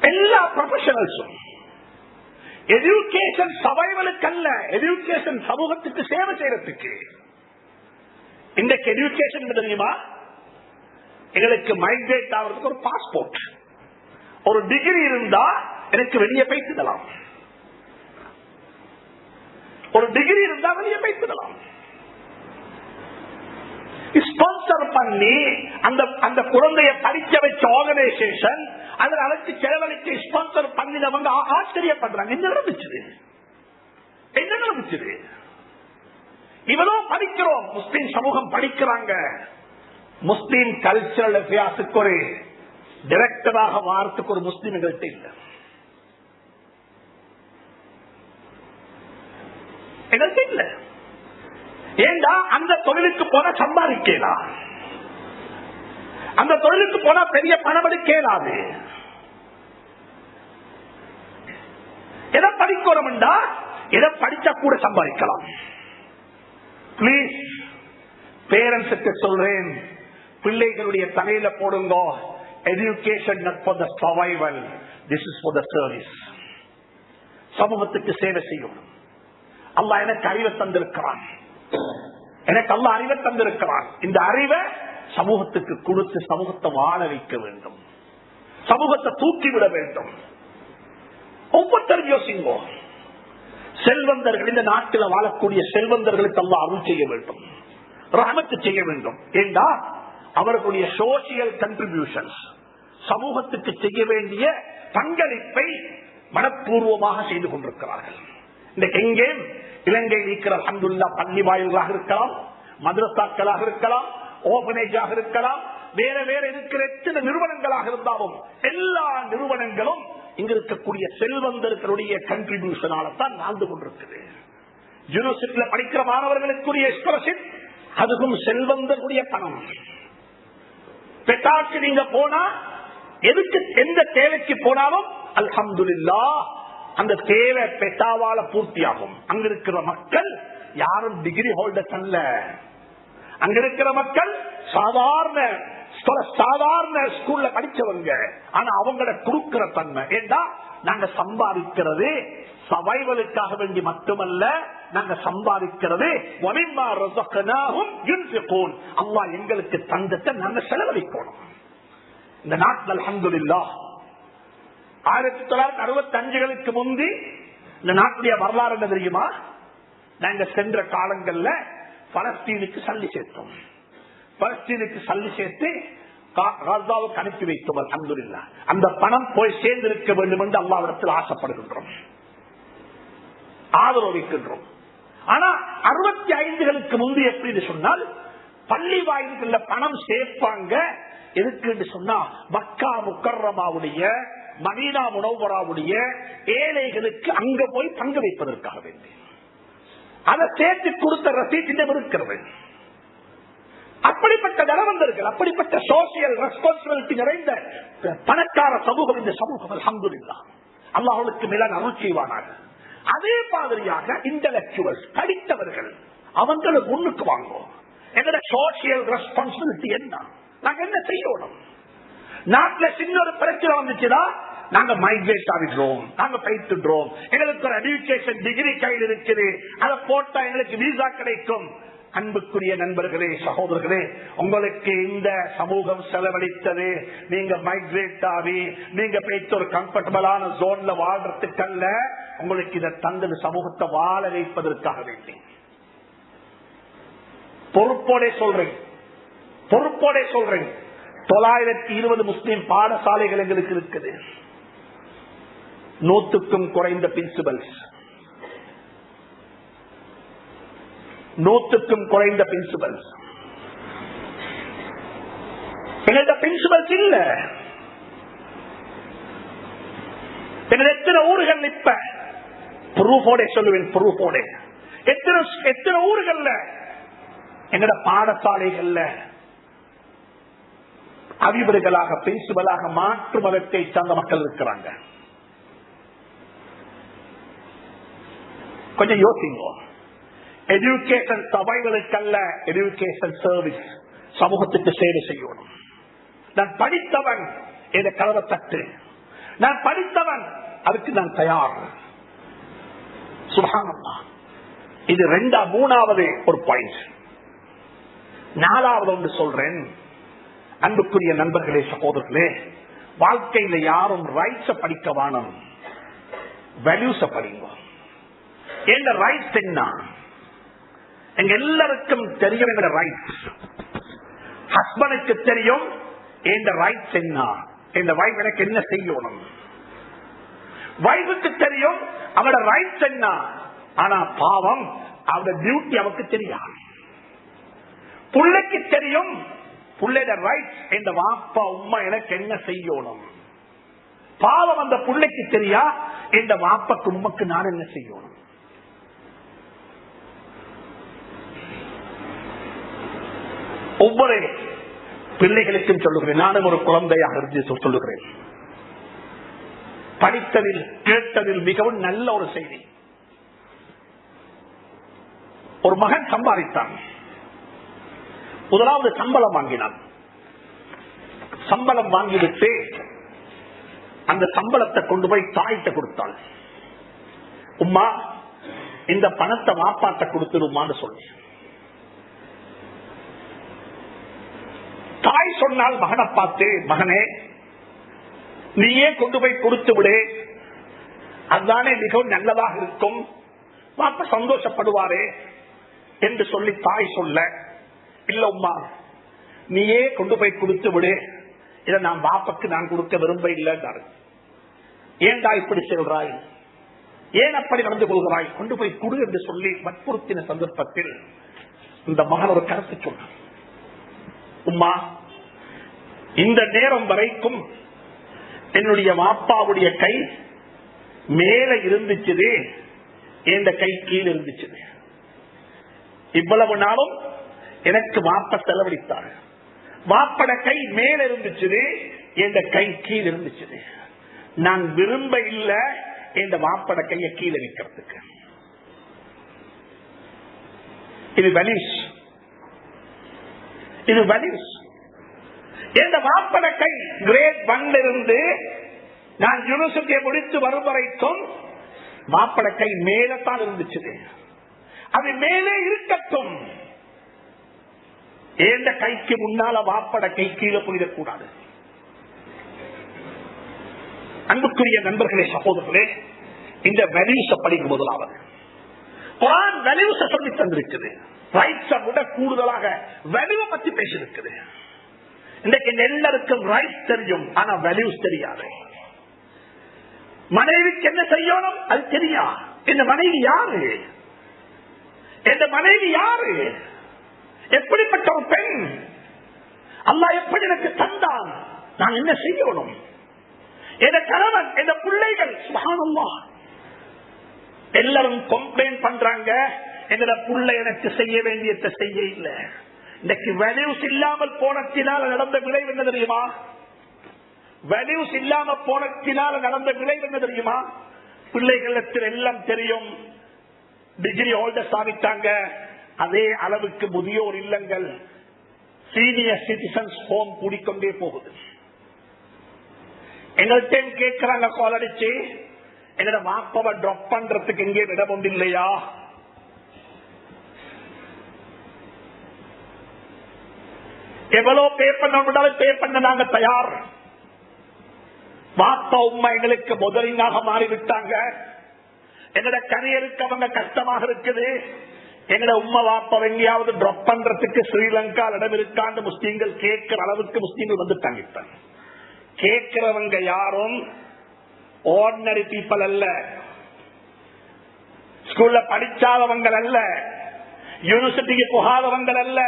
எல்லா ப்ரொஃபஷனல்ஸும். எஜுகேஷன் சர்வைவலுக்கு அல்ல, எஜுகேஷன் சமூகத்துக்கு சேவை செய்யறதுக்கு. இன்றைக்கு எஜுகேஷன் தெரியுமா? எங்களுக்கு மைக்ரேட் ஆகிறதுக்கு ஒரு பாஸ்போர்ட், ஒரு டிகிரி இருந்தா எனக்கு வெளியே பேசிடலாம். ஒரு டிகிரி இருந்தா வெளியே பேசிடலாம். ஸ்பான்சர் பண்ணி அந்த குழந்தைய படிக்க வச்ச ஆர்கனைசேஷன் அதில் அழைத்து செலவழித்து ஸ்பான்சர் பண்ணினவங்க ஆச்சரியப்படுறாங்க. என்ன நடந்துச்சு? இவ்வளவு படிக்கிறோம், முஸ்லிம் சமூகம் படிக்கிறாங்க. முஸ்லிம் கல்ச்சரல் அஃபேர்ஸுக்கு ஒரு டைரக்டராக வாரத்துக்கு ஒரு முஸ்லிம் எங்கள்கிட்ட இல்லை. எங்கள்கிட்ட இல்லை. ஏண்டா அந்த தொழிலுக்கு போனா சம்பாதிக்கலாம், அந்த தொழிலுக்கு போனா பெரிய பணம் எடுக்கலாது. எதை படிக்கிறோம்டா, எதை படிச்சா கூட சம்பாதிக்கலாம். பிளீஸ் பேரண்ட்ஸுக்கு சொல்றேன், பிள்ளைகளுடைய தலையில போடுங்க, education not for the survival, this is for the service. சமூகத்துக்கு சேவை செய்யும். அல்லாஹ் எனக்கு அறிவை தந்திருக்கிறான், எனக்கு அல்லாஹ் அறிவை தந்திருக்கிறான். இந்த அறிவை சமூகத்துக்கு கொடுத்து சமூகத்தை வாழ வைக்க வேண்டும், சமூகத்தை தூக்கிவிட வேண்டும். ஒவ்வொருத்தரும் யோசிங்கோ. செல்வந்தர்கள், இந்த நாட்டில் வாழக்கூடிய செல்வந்தர்களுக்கு அல்லாஹ் அருள் செய்ய வேண்டும், ரஹ்மத் செய்ய வேண்டும். ஏண்டா அவர்களுடைய சோசியல் கண்ட்ரிபியூஷன்ஸ், சமூகத்துக்கு செய்ய வேண்டிய பங்களிப்பை மனப்பூர்வமாக செய்து கொண்டிருக்கிறார்கள். இன்றைக்கு எங்கே இலங்கையில் இருக்கிற அல்ஹம்துலில்லாஹ் பள்ளி வாயில்களாக இருக்கலாம், மதரசாக்களாக இருக்கலாம், ஓபனேஜாக இருக்கலாம், வேற வேற இருக்கிற எத்தனை நிறுவனங்களாக இருந்தாலும் எல்லா நிறுவனங்களும் இங்க இருக்கக்கூடிய செல்வந்தர்களுடைய கண்ட்ரிபியூஷனால தான் வாழ்ந்து கொண்டிருக்குது. யூனிவர்சிட்டியில படிக்கிற மாணவர்களுக்குரிய ஸ்காலர்ஷிப், அதுவும் செல்வந்தர்களுடைய பணம். பெட்டாக்கு நீங்க போனா எதுக்கு எந்த தேவைக்கு போனாலும் அல்ஹம்துலில்லாஹ் அந்த தேவை பெட்டாவால பூர்த்தியாகும். அங்க இருக்கிற மக்கள் யாரும் டிகிரி ஹோல்டர்ஸ் அல்ல, அங்க இருக்கிற மக்கள் சாதாரண ஸ்கூல்ல படிச்சவங்க. ஆனா அவங்கள கொடுக்கிற தன்மை, ஏண்டா நாங்க சம்பாதிக்கிறது சர்வைவலுக்காக வேண்டி மட்டுமல்ல, நாங்க சம்பாதிக்கிறது அல்லாஹ் எங்களுக்கு தந்தத்தை நாங்க செலவழிக்கணும். இந்த நாட்டில் அல்ஹம்துலில்லாஹ் 1965களுக்கு முந்தி இந்த நாட்டுடைய வரலாறு என்ன தெரியுமா? நாங்க சென்ற காலங்கள்ல பலஸ்தீனுக்கு சல்லி சேர்த்தோம், பலஸ்தீனுக்கு சல்லி சேர்த்து காசாவுக்கு அனுப்பி வைத்தோம். அல்ஹம்துலில்லாஹ் அந்த பணம் போய் சேர்ந்திருக்க வேண்டும் என்று அல்லாஹ்விடத்தில் ஆசைப்படுகின்றோம், ஆதரவிக்கின்றோம். ஆனா 65களுக்கு முந்தி எப்படின்னு சொன்னால், பள்ளி வாயில்கள்ல பணம் சேர்ப்பாங்க. எதுக்கு சொன்னா, மக்கா முக்கர்ரமாவுடைய மதீனா முனவ்வராவுடைய ஏழைகளுக்கு அங்க போய் பங்கு வைப்பதற்காக வேண்டி அதை சேர்த்து கொடுத்த ரசீது இருக்கிறது. அப்படிப்பட்ட தனவந்தர்கள், அப்படிப்பட்ட சோசியல் ரெஸ்பான்சிபிலிட்டி நிறைந்த பணக்கார சமூகம் இந்த சமூகம். அல்ஹம்துலில்லாஹ் அல்லாஹ்வுக்கு மேலான அருள் செய்வானாக. அதே மாதிரியாக இன்டலெக்சுவல்ஸ், படித்தவர்கள், அவங்களை முன்னுக்கு வாங்குவோம். எங்களோட சோசியல் ரெஸ்பான்சிபிலிட்டி என்ன, நாங்க என்ன செய்யணும்? நாட்டுல சின்ன ஒரு பிரச்சனை வந்துச்சுன்னா நாங்க மைக்ரேட் ஆகிடுறோம், நாங்க பயிற்றுறோம். எங்களுக்கு ஒரு எஜுகேஷன் டிகிரி கையில் இருக்குது, அதை போட்டா எங்களுக்கு வீசா கிடைக்கும். அன்புக்குரிய நண்பர்களே, சகோதரர்களே, உங்களுக்கு இந்த சமூகம் செலவழித்தது நீங்க மைக்ரேட் ஆகி நீங்க போயிட்டு ஒரு கம்ஃபர்டபிளான ஜோன்ல வாழ்றதுக்கல்ல, உங்களுக்கு இதை தந்தது சமூகத்தை வாழ வைப்பதற்காக வேண்டி. பொறுப்போட சொல்றேன், பொறுப்போட சொல்றேன். 920 முஸ்லிம் பாடசாலைகள் எங்களுக்கு இருக்குது, 100க்கும் குறைந்த பிரின்சிபல்ஸ், 100க்கும் குறைந்த பிரின்சிபல்ஸ். எங்கள்கிட்ட பிரின்சிபல்ஸ் இல்ல. எத்தனை ஊர்கள் இப்ப ப்ரூஃபோட சொல்லுவேன், ப்ரூஃபோட எத்தனை ஊர்கள்ல எங்கட பாடசாலைகள்ல அதிபர்களாக பிரின்சிபலாக மாற்று மதத்தை சார்ந்த மக்கள் இருக்கிறாங்க. கொஞ்சம் யோசிங்க. எஜுகேஷன் சபைகளுக்கல்ல, எஜுகேஷன் சர்வீஸ், சமூகத்துக்கு சேவை செய்யணும். நான் படித்தவன் என்ற கதவை தட்டு, நான் படித்தவன், அதுக்கு நான் தயார். சுப்ஹானல்லாஹ். இது மூணாவது ஒரு பாயிண்ட். நாலாவது ஒன்று சொல்றேன். அன்புக்குரிய நண்பர்களே, சகோதரர்களே, வாழ்க்கையில யாரும் ரைட்ஸ படிக்க வேணும், வேல்யூஸ படிங்க. எங்க ரைட்ஸ் என்ன? எங்க எல்லாருக்கும் தெரியும் எங்க ரைட்ஸ். ஹஸ்பண்டுக்கு தெரியும் எந்த ரைட்ஸ் என்ன, எந்த வைஃப் எனக்கு என்ன செய்யணும். வைஃபுக்கு தெரியும் அவட ரைட்ஸ் என்ன, ஆனா பாவம் அவட டியூட்டி அவருக்கு தெரியாது. புள்ளைக்கு தெரியும் புள்ளையோட ரைட்ஸ், எந்த வாப்பா உம்மா எனக்கு என்ன செய்யணும். பாவம் அந்த புள்ளைக்கு தெரியா எந்த வாப்பாக்கு உம்மாக்கு நான் என்ன செய்யணும். ஒவ்வொரு பிள்ளைகளுக்கும் சொல்லுகிறேன், நானும் ஒரு குழந்தையாக இருந்து சொல்லுகிறேன். படித்ததில் கேட்டதில் மிகவும் நல்ல ஒரு செய்தி. ஒரு மகன் சம்பாதித்தான். முதலாவது சம்பளம் வாங்கினான். சம்பளம் வாங்கிவிட்டு அந்த சம்பளத்தை கொண்டு போய் தாய்கிட்ட கொடுத்தான். உம்மா, இந்த பணத்தை வாப்பாட்ட கொடுத்துருமான்னு சொல்லி. தாய் சொன்னால் மகனை பார்த்து, மகனே நீயே கொண்டு போய் கொடுத்து விடு, அதுதானே மிகவும் நல்லதாக இருக்கும், வாப்பா சந்தோஷப்படுவாரே என்று சொல்லி தாய் சொல்ல, இல்ல உம்மா நீயே கொண்டு போய் கொடுத்து விடு, இதை நான் பாப்பாக்கு நான் கொடுக்க விரும்ப இல்லைன்றாரு. ஏன்டா இப்படி சொல்றாய், ஏன் அப்படி நடந்து கொள்கிறாய், கொண்டு போய் கொடு என்று சொல்லி வற்புறுத்தின சந்தர்ப்பத்தில் இந்த மகன் ஒரு கருத்து சொன்னார். உம்மா, இந்த நேரம் வரைக்கும் என்னுடைய வாப்பாவுடைய கை மேல இருந்துச்சு, என் கை கீழே இருந்துச்சு. இவ்வளவு நாளும் எனக்கு வாப்ப செலவழித்தார். வாப்பட கை மேல இருந்துச்சு, என் கை கீழே இருந்துச்சு. நான் விரும்ப இல்ல என் வாப்பட கையை கீழே வைக்கிறதுக்கு. இது வேல்யூஸ், இது வேல்யூஸ். என் வாப்பட கை கிரேட் 1 இருந்து நான் யூனிவர்சிட்டியை முடித்து வரும் வரைக்கும் வாப்பட கை மேலத்தான் இருந்துச்சு. அது மேலே இருக்கட்டும், ஏந்த கைக்கு முன்னால வாப்பட கை கீழே போயிடக்கூடாது. அன்புக்குரிய நண்பர்களே, சகோதரர்களே, இந்த வேல்யூஸ படிக்கும் முதலாவது குர்ஆன் வேல்யூஸ சொல்லி தந்திருக்குது. ரைட்ஸை விட கூடுதலாக வேல்யூ பத்தி பேசியிருக்குது. இன்றைக்கு எல்லாருக்கும் ரைட்ஸ் தெரியும், ஆனா வேல்யூஸ் தெரியாது. மனைவிக்கு என்ன செய்யணும் அது தெரியா. இந்த மனைவி யாரு, இந்த மனைவி யாரு, எப்படிப்பட்ட ஒரு பெண், அல்லாஹ் எப்படி எனக்கு தந்தான், நான் என்ன செய்யணும், என் கணவன், என் பிள்ளைகள். சுப்ஹானல்லாஹ், எல்லாரும் கம்ப்ளைண்ட் பண்றாங்க, எங்களோட புள்ள எனக்கு செய்ய வேண்டியதை செய்ய இல்ல. இன்னைக்கு வேல்யூஸ் இல்லாமல் போனத்தினால் நடந்த விளைவு என்ன தெரியுமா? வேல்யூஸ் இல்லாம போனத்தினால் நடந்த விளைவு என்ன தெரியுமா? பிள்ளைகளுக்கு எல்லாம் தெரியும், டிகிரி ஹோல்டர்ஸ் ஆகிட்டாங்க. அதே அளவுக்கு முதியோர் இல்லங்கள், சீனியர் சிட்டிசன்ஸ் ஹோம் கூடிக்கொண்டே போகுது. எங்கள்கிட்ட கேட்கிறாங்க, கால் அடிச்சு, எங்களோட வாப்பாவை டிராப் பண்றதுக்கு எங்கே இடம் ஒன்று இல்லையா? எவ்வளவு பே பண்ண பே பண்ண நாங்க தயார். வாப்பா உம்மா எங்களுக்கு முதலிங்காக மாறிவிட்டாங்க. எங்களோட கரியருக்கு அவங்க கஷ்டமாக இருக்குது. எங்களோட உம்மா வாப்பா எங்கேயாவது டிராப் பண்றதுக்கு ஸ்ரீலங்கா இடம் இருக்காண்டு முஸ்லீம்கள் கேட்கிற அளவுக்கு முஸ்லீம்கள் வந்துட்டாங்க. இப்ப கேட்கிறவங்க யாரும் ஆர்டினரி பீப்பிள் அல்ல, ஸ்கூல்ல படிச்சாதவங்க அல்ல, யூனிவர்சிட்டிக்கு போகாதவங்க அல்ல,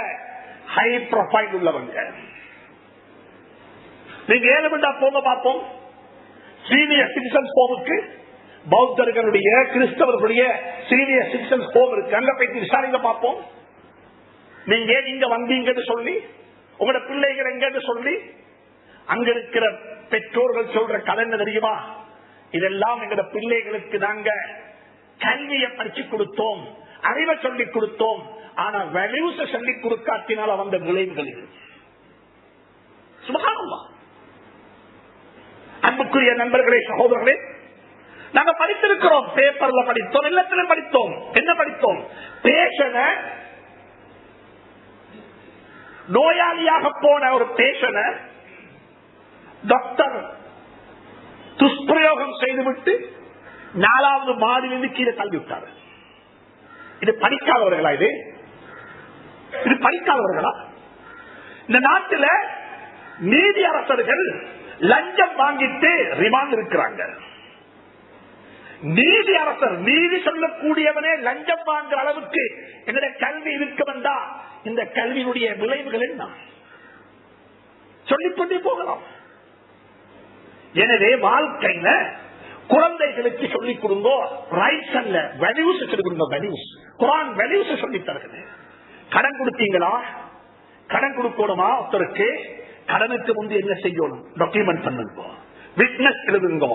ஹை ப்ரொஃபைல் உள்ளவங்க. நீங்க ஏழுமண்டா போங்க பார்ப்போம். சீனியர் சிட்டிசன்ஸ் ஹோமுக்கு பௌத்தர்களுடைய கிறிஸ்தவர்களுடைய சீனியர் சிட்டிசன்ஸ் ஹோம் இருக்கு, அங்க போய் விசாரிங்க பார்ப்போம். நீங்க ஏன் இங்க வந்தீங்கன்னு சொல்லி, உங்களோட பிள்ளைகள் எங்கன்னு சொல்லி, அங்க இருக்கிற பெற்றோர்கள் சொல்ற கதை என்ன தெரியுமா? இதெல்லாம் எங்களோட பிள்ளைகளுக்கு நாங்க கல்வியை படிச்சு கொடுத்தோம், அறிவை சொல்லிக் கொடுத்தோம், ஆனா வேல்யூஸ் சொல்லிக் கொடுக்காட்டினால் வந்த விளைவுகள் சுபஹானல்லாஹ். அன்புக்குரிய நண்பர்களே, சகோதரர்களே, நாங்க படித்திருக்கிறோம், பேப்பர்ல படித்தோம், எல்லாத்திலும் படித்தோம். என்ன படித்தோம்? பேஷன நோயாளியாக போன ஒரு பேஷன டாக்டர் துஷ்பிரயோகம் செய்துவிட்டு 4வது மாடியிலிருந்து கீழே தள்ளிவிட்டார். இது படிக்காதவர்களா? இது படிக்காதவர்களா? இந்த நாட்டில் நீதி அரசர்கள் லஞ்சம் வாங்கிட்டு ரிமாண்ட் இருக்கிறாங்க. நீதி அரசர், நீதி சொல்லக்கூடியவனே லஞ்சம் வாங்குற அளவுக்கு எங்களுடைய கல்வி இருக்க வேண்டாம். இந்த கல்வியினுடைய விளைவுகள் என்ன சொல்லிக்கொண்டே போகலாம். எனவே வாழ்க்கையில குழந்தைகளுக்கு சொல்லிக் கொடுங்க, ரைட்ஸ் அல்ல வேல்யூஸ் சொல்லிக் கொடுங்க. வேல்யூஸ், குர்ஆன் வேல்யூஸ் சொல்லி தருகிறது. கடன் கொடுத்தீங்களா? கடன் கொடுக்கணுமா? ஒருத்தருக்கு கடனுக்கு முந்தி என்ன செய்யணும்? டாக்குமெண்ட் பண்ணுங்க, விட்னஸ் எழுதுங்க,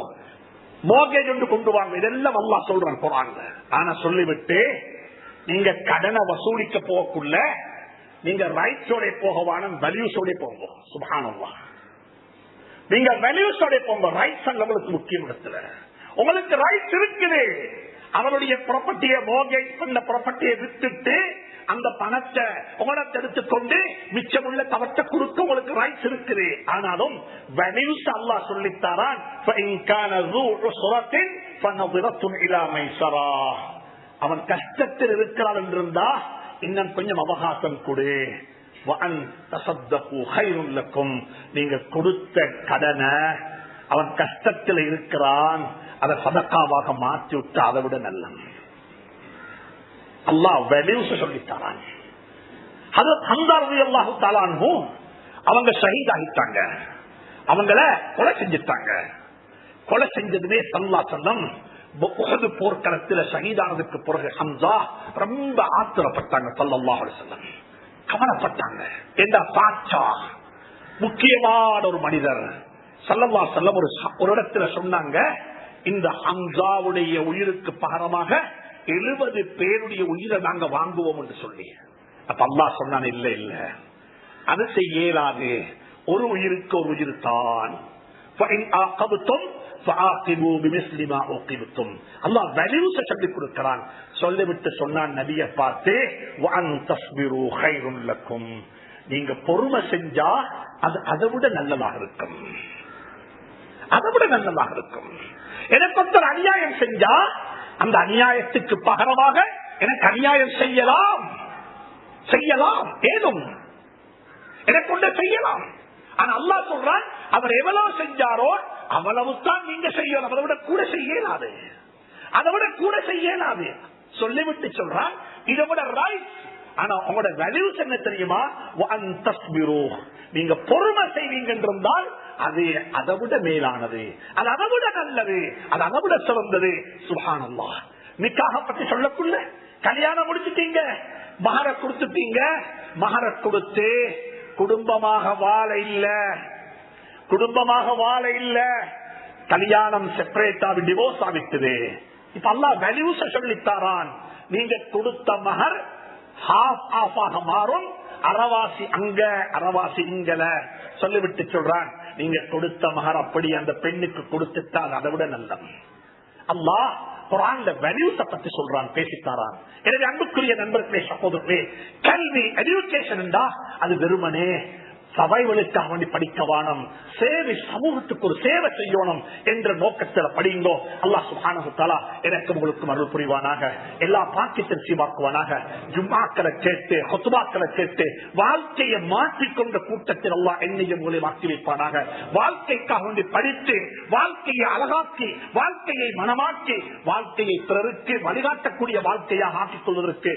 மோர்கேஜ் ஒன்று கொண்டு வாங்க. இதெல்லாம் அல்லாஹ் சொல்றான் குர்ஆன்ல. ஆனா சொல்லிவிட்டு நீங்க கடனை வசூலிக்க போகக்குள்ள நீங்க ரைட்ஸோட போகவான வேல்யூஸோட போங்க. சுப்ஹானல்லாஹ். நீங்க வேல்யூஸோட போங்க. ரைட்ஸ் உங்களுக்கு முக்கியம். இடத்துல உங்களுக்கு ரைட்ஸ் இருக்குது. அவருடைய ப்ராப்பர்ட்டியை மோர்கேஜ் பண்ண ப்ராப்பர்ட்டியை விட்டுட்டு அந்த பணத்தை உங்களத்தை எடுத்துக்கொண்டு மிச்சமுள்ள தவற்றை கொடுக்க உங்களுக்கு ரைட்ஸ் இருக்குது. ஆனாலும் வேல்யூஸ் அல்லாஹ் சொல்லித்தாரான். அவன் கஷ்டத்தில் இருக்கிறான் என்றிருந்தா இன்னும் கொஞ்சம் அவகாசம் கொடு. நீங்க கொடுத்த கடனை, அவன் கஷ்டத்தில் இருக்கிறான், அதை சதக்காவாக மாற்றி விட்டு அதை விட நல்ல அல்லாஹ் வேல்யூஸ் சொல்லித்தாரான். அவங்க ஷஹீத் ஆகிட்டாங்க, அவங்கள கொலை செஞ்சுட்டாங்க. கொலை செஞ்சதுமே ஸல்லல்லாஹு அலைஹி வஸல்லம் உஹது போர்க்களத்தில் ஷஹீதானதுக்கு பிறகு ஹம்ஸா ரொம்ப ஆத்திரப்பட்டாங்க. ஸல்லல்லாஹு அலைஹி வஸல்லம் கவலைப்பட்டாங்க. என்ற பாட்சா முக்கியமான ஒரு மனிதர் ஸல்லல்லாஹு அலைஹி வஸல்லம் ஒரு இடத்துல சொன்னாங்க, இந்த ஹம்ஸாவுடைய உயிருக்கு பகரமாக 70 பேருடைய உயிரை நாங்க வாங்குவோம் என்று சொல்லி. அப்ப அல்லாஹ் சொன்னான், இல்ல இல்ல அது செய்யலாது, ஒரு உயிருக்கு ஒரு உயிர் தான். அல்லாஹ் வேல்யூஸ் சொல்லிக் கொடுக்கிறான். சொல்லிவிட்டு சொன்னான் நபியை பார்த்து, நீங்க பொறுமை செஞ்சா அது அதை விட நல்லதாக இருக்கும், அதை விட நல்லதாக இருக்கும். எனக்கு ஒருத்தர் அநியாயம் செஞ்சா அந்த அநியாயத்துக்கு பகரமாக எனக்கு அநியாயம் செய்யலாம், செய்யலாம், ஏதும் எனக்கு கொண்டு செய்யலாம். ஆனா அல்லாஹ் சொல்றான், அவர் எவ்வளவு செஞ்சாரோ அவ்வளவுதான் நீங்க செய்யணும், அதை விட கூட செய்யலாது, அதை விட கூட செய்யலாது சொல்லிவிட்டு சொல்றான், இதை விட ரைட். ஆனா உங்களோட வேல்யூஸ் என்ன தெரியுமா? நீங்க பொறுமை செய்வீங்க என்றால் அது அதை விட மேலானது, அது அதை விட நல்லது, அது அதை விட சிறந்தது. சுப்ஹானல்லாஹ். நிக்காஹ பத்தி சொல்லக்குள்ள கல்யாணம் முடிச்சுட்டீங்க, மஹர கொடுத்துட்டீங்க, மஹர கொடுத்து குடும்பமாக வாழ இல்ல, குடும்பமாக வாழ இல்ல, கல்யாணம் செப்பரேட் ஆகி டிவோர்ஸ் ஆகிட்டது. இப்ப அல்லாஹ் வேல்யூஸ் சொல்லித்தாரான். நீங்க கொடுத்த மஹர் ஹாஃப் ஆஃபாக மாறும், அறவாசி அங்க அறவாசி இங்கல சொல்லிவிட்டு சொல்றான், நீங்க கொடுத்த மகர் அப்படி அந்த பெண்ணுக்கு கொடுத்துட்டால் அதை விட நல்லது. அல்லாஹ் குர்ஆன்ல வேல்யூஸ பத்தி சொல்றான், பேசித்தாரான். எனவே அன்புக்குரிய நண்பர்களே, சகோதரர்களே, கல்வி எஜுகேஷன் என்றா அது வெறுமனே சபைகளுக்காக வேண்டி படிக்க வானம், சேவை சமூகத்துக்கு ஒரு சேவை செய்யணும் என்ற நோக்கத்தில் படிங்கோ. அல்லாஹ் சுப்ஹானஹு வ தஆலா எனக்கு உங்களுக்கு அருள் புரிவானாக, எல்லா பாக்கியத்தையும் சீவாக்குவானாக. ஜும்ஆக்களை கேட்டு ஹுத்பாக்களை கேட்டு வாழ்க்கையை மாற்றிக்கொண்ட கூட்டத்தில் அல்லாஹ் என்னையும் உங்களை மாற்றி வைப்பானாக. வாழ்க்கைக்காக வேண்டி படித்து வாழ்க்கையை அழகாக்கி, வாழ்க்கையை மனமாக்கி, வாழ்க்கையை பிறருக்கு வழிகாட்டக்கூடிய வாழ்க்கையாக ஆக்கிக் கொள்வதற்கு